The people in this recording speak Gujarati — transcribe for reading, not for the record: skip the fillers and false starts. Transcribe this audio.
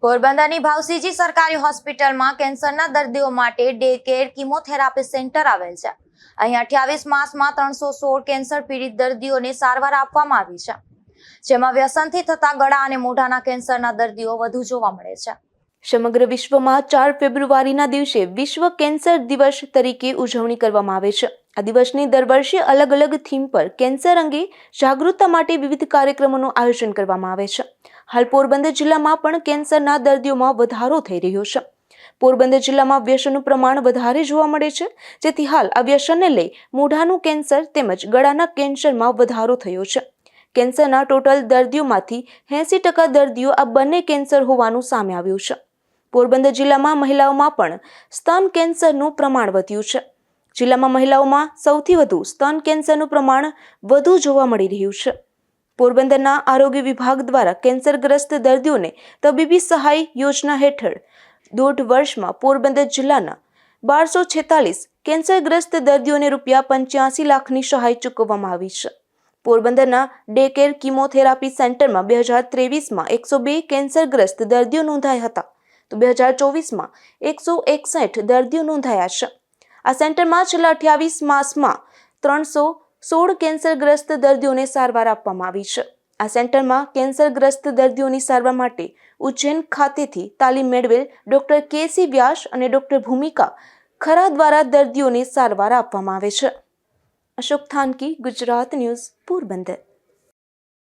પોરબંદરની ભાવસીજી સરકારી હોસ્પિટલમાં કેન્સરના દર્દીઓ માટે ડે કેર કિમોથેરાપી સેન્ટર આવેલ છે। અહીં 28 માસમાં 316 કેન્સર પીડિત દર્દીઓને સારવાર આપવામાં આવી છે, જેમાં વ્યસનથી થતા ગળા અને મોઢાના કેન્સરના દર્દીઓ વધુ જોવા મળે છે। સમગ્ર વિશ્વમાં 4 ફેબ્રુઆરીના દિવસે વિશ્વ કેન્સર દિવસ તરીકે ઉજવણી કરવામાં આવે છે। આ દિવસની દર વર્ષે અલગ અલગ થીમ પર કેન્સર અંગે જાગૃતતા માટે વિવિધ કાર્યક્રમોનું આયોજન કરવામાં આવે છે। હાલ પોરબંદર જિલ્લામાં પણ કેન્સરના દર્દીઓમાં વધારો થઈ રહ્યો છે। પોરબંદર જિલ્લામાં વ્યસનનું પ્રમાણ વધારે જોવા મળે છે, જેથી હાલ આ વ્યસનને લઈ મોઢાનું કેન્સર તેમજ ગળાના કેન્સરમાં વધારો થયો છે। કેન્સરના ટોટલ દર્દીઓમાંથી 80% દર્દીઓ આ બંને કેન્સર હોવાનું સામે આવ્યું છે। પોરબંદર જિલ્લામાં મહિલાઓમાં પણ સ્તન કેન્સરનું પ્રમાણ વધ્યું છે। જિલ્લામાં મહિલાઓમાં સૌથી વધુ સ્તન કેન્સરનું પ્રમાણ વધુ જોવા મળી રહ્યું છે। પોરબંદરના આરોગ્ય વિભાગ દ્વારા કેન્સરગ્રસ્ત દર્દીઓને તબીબી સહાય યોજના હેઠળ 1.5 વર્ષમાં પોરબંદર જિલ્લાના 1246 કેન્સરગ્રસ્ત દર્દીઓને ₹85 લાખની સહાય ચૂકવવામાં આવી છે। પોરબંદરના ડે કેર કિમોથેરાપી સેન્ટરમાં 2023માં 102 કેન્સરગ્રસ્ત દર્દીઓ નોંધાયા હતા, તો 2024માં 161 દર્દીઓ નોંધાયા છે। આ સેન્ટરમાં છેલ્લા 28 માસમાં 316 કેન્સરગ્રસ્ત દર્દીઓને સારવાર આપવામાં આવી છે। આ સેન્ટરમાં કેન્સરગ્રસ્ત દર્દીઓની સારવાર માટે ઉજ્જૈન ખાતેથી તાલીમ મેળવેલ ડોક્ટર કે.સી. વ્યાસ અને ડોક્ટર ભૂમિકા ખરા દ્વારા દર્દીઓને સારવાર આપવામાં આવે છે। અશોક થાનકી, ગુજરાત ન્યૂઝ, પોરબંદર।